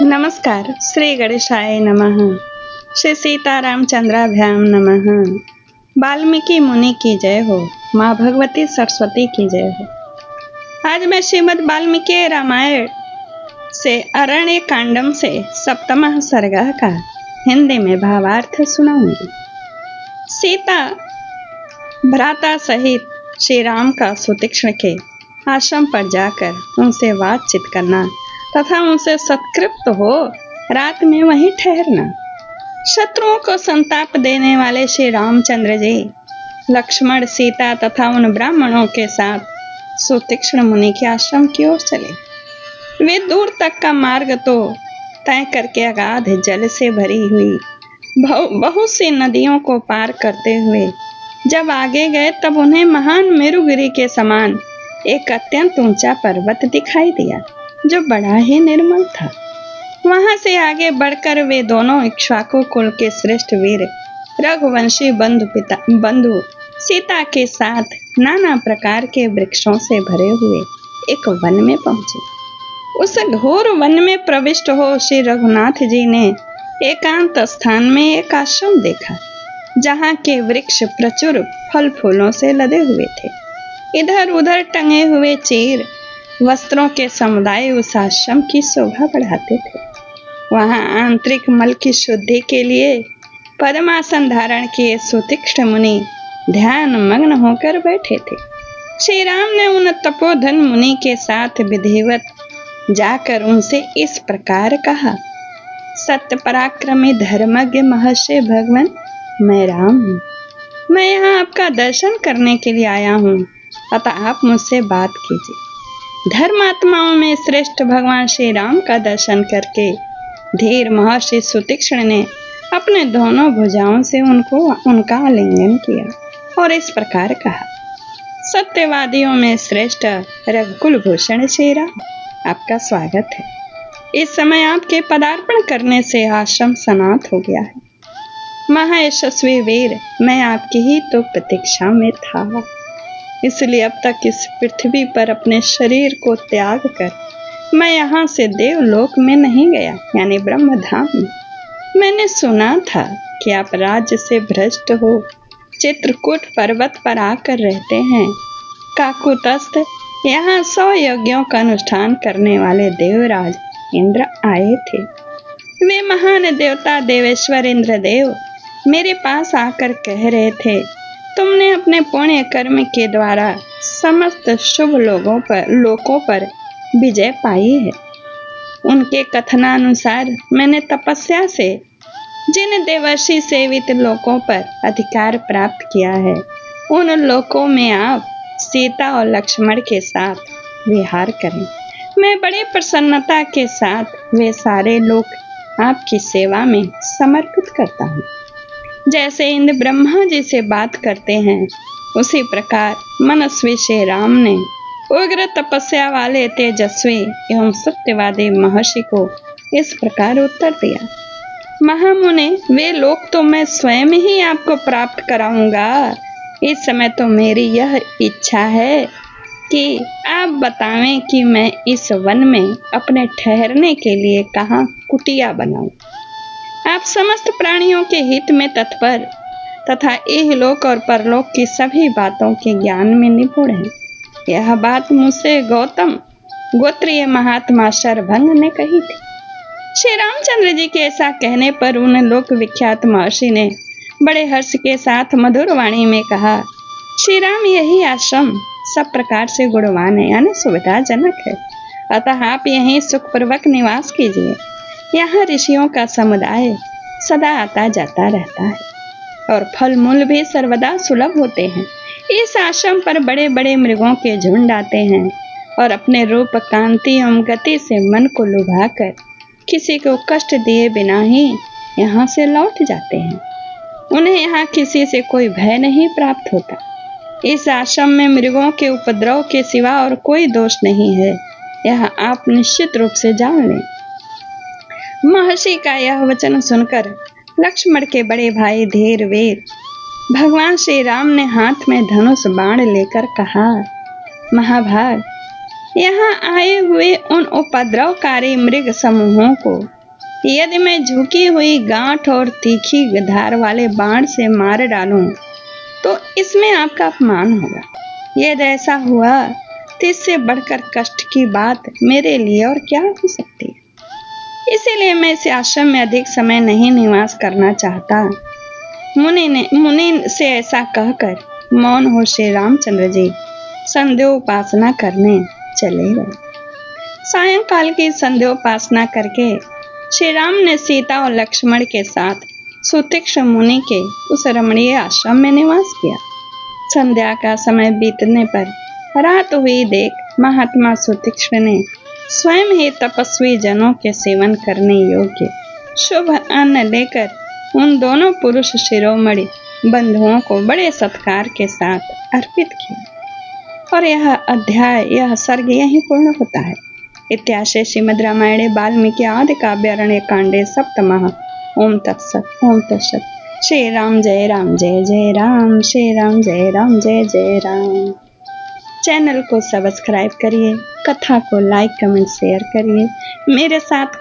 नमस्कार। श्री गणेशाय नमः। श्री सीतारामचंद्राभ्याम नमः। वाल्मीकि मुनि की जय हो। माँ भगवती सरस्वती की जय हो। आज मैं श्रीमद् वाल्मीकि रामायण से अरण्य कांडम से सप्तमः सर्ग का हिंदी में भावार्थ सुनाऊंगी। सीता भ्राता सहित श्री राम का सुतीक्ष्ण के आश्रम पर जाकर उनसे बातचीत करना तथा उनसे सत्कृत हो रात में वहीं ठहरना। शत्रुओं को संताप देने वाले श्री रामचंद्र जी लक्ष्मण, सीता तथा उन ब्राह्मणों के साथ सुतीक्ष्ण मुनि के आश्रम की ओर चले। वे दूर तक का मार्ग तो तय करके अगाध जल से भरी हुई बहुत सी नदियों को पार करते हुए जब आगे गए तब उन्हें महान मेरुगिरी के समान एक अत्यंत ऊंचा पर्वत दिखाई दिया जो बड़ा ही निर्मल था। वहां से आगे बढ़कर वे दोनों इक्ष्वाकु कुल के श्रेष्ठ वीर रघुवंशी बंधु सीता के साथ नाना प्रकार के वृक्षों से भरे हुए एक वन में पहुंचे। उस घोर वन में प्रविष्ट हो श्री रघुनाथ जी ने एकांत स्थान में एक आश्रम देखा जहाँ के वृक्ष प्रचुर फल फूलों से लदे हुए थे। इधर उधर टंगे हुए चीर वस्त्रों के समुदाय उस आश्रम की शोभा बढ़ाते थे। वहां आंतरिक मल की शुद्धि के लिए पद्मासन धारण किए सुतीक्ष्ण मुनि ध्यान मग्न होकर बैठे थे। श्री राम ने उन तपोधन मुनि के साथ विधिवत जाकर उनसे इस प्रकार कहा। सत्य पराक्रमी धर्मज्ञ महर्षि भगवान, मैं राम हूँ। मैं यहाँ आपका दर्शन करने के लिए आया हूँ, अतः आप मुझसे बात कीजिए। धर्मात्माओं में श्रेष्ठ भगवान श्री राम का दर्शन करके धीर महर्षि सुतीक्ष्ण ने अपने दोनों भुजाओं से उनका आलिंगन किया और इस प्रकार कहा। सत्यवादियों में श्रेष्ठ रघुकुल भूषण श्री राम, आपका स्वागत है। इस समय आपके पदार्पण करने से आश्रम सनात हो गया है। महायशस्वी वीर, मैं आपकी ही तो प्रतीक्षा में था, इसलिए अब तक इस पृथ्वी पर अपने शरीर को त्याग कर मैं यहाँ से देवलोक में नहीं गया, यानी ब्रह्मधाम में। मैंने सुना था कि आप राज्य से भ्रष्ट हो चित्रकूट पर्वत पर आकर रहते हैं। काकुतस्थ यहाँ 100 यज्ञों का अनुष्ठान करने वाले देवराज इंद्र आए थे। वे महान देवता देवेश्वर इंद्रदेव मेरे पास आकर कह रहे थे, तुमने अपने पुण्य कर्म के द्वारा समस्त शुभ लोकों पर विजय पाई है। उनके कथनानुसार मैंने तपस्या से जिन देवर्षि सेवित लोकों पर अधिकार प्राप्त किया है, उन लोकों में आप सीता और लक्ष्मण के साथ विहार करें। मैं बड़े प्रसन्नता के साथ वे सारे लोक आपकी सेवा में समर्पित करता हूँ। जैसे इंद्र ब्रह्मा जी से बात करते हैं, उसी प्रकार मनस्वी श्री राम ने उग्र तपस्या वाले तेजस्वी एवं सत्यवादी महर्षि को इस प्रकार उत्तर दिया। महामुने, वे लोग तो मैं स्वयं ही आपको प्राप्त कराऊंगा। इस समय तो मेरी यह इच्छा है कि आप बतावें कि मैं इस वन में अपने ठहरने के लिए कहाँ कुटिया बनाऊं। आप समस्त प्राणियों के हित में तत्पर तथा इहलोक और परलोक की सभी बातों के ज्ञान में निपुण हैं। यह बात मुझसे गौतम गोत्रीय महात्मा शरभंग ने कही थी। श्री रामचंद्र जी के ऐसा कहने पर उन लोक विख्यात महर्षि ने बड़े हर्ष के साथ मधुर वाणी में कहा, श्री राम, यही आश्रम सब प्रकार से गुणवान है, यानी सुविधाजनक है, अतः आप यहीं सुखपूर्वक निवास कीजिए। यहाँ ऋषियों का समुदाय सदा आता जाता रहता है और फल मूल भी सर्वदा सुलभ होते हैं। इस आश्रम पर बड़े बड़े मृगों के झुंड आते हैं और अपने रूप, कांति एवं गति से मन को लुभाकर किसी को कष्ट दिए बिना ही यहाँ से लौट जाते हैं। उन्हें यहाँ किसी से कोई भय नहीं प्राप्त होता। इस आश्रम में मृगों के उपद्रव के सिवा और कोई दोष नहीं है, यह आप निश्चित रूप से जान लें। महर्षि का यह वचन सुनकर लक्ष्मण के बड़े भाई धीर वीर भगवान श्री राम ने हाथ में धनुष बाण लेकर कहा, महाभाग, यहाँ आए हुए उन उपद्रवकारी मृग समूहों को यदि मैं झुकी हुई गांठ और तीखी धार वाले बाण से मार डालूं, तो इसमें आपका अपमान होगा। यदि ऐसा हुआ तो इससे बढ़कर कष्ट की बात मेरे लिए और क्या हो सकती है। इसीलिए मैं इस आश्रम में अधिक समय नहीं निवास करना चाहता। मुनि से ऐसा कहकर मौन हो श्री रामचंद्र जी संध्योपासना करने चले गए। सायंकाल की संध्योपासना करके श्री राम ने सीता और लक्ष्मण के साथ सुतीक्ष्ण मुनि के उस रमणीय आश्रम में निवास किया। संध्या का समय बीतने पर रात हुई देख महात्मा सुतीक्ष्ण ने स्वयं ही तपस्वी जनों के सेवन करने योग्य शुभ अन्न लेकर उन दोनों पुरुष शिरोमणि बंधुओं को बड़े सत्कार के साथ अर्पित किया। और यह सर्ग यहीं पूर्ण होता है। इत्याशे श्रीमद् रामायणे वाल्मीकि आदि काव्यारण्य कांडे सप्तमः। ओम तत्सत। ओम तत्सत। श्री राम जय राम जय जय राम। श्री राम जय राम जय जय राम। चैनल को सब्सक्राइब करिए, कथा को लाइक कमेंट शेयर करिए, मेरे साथ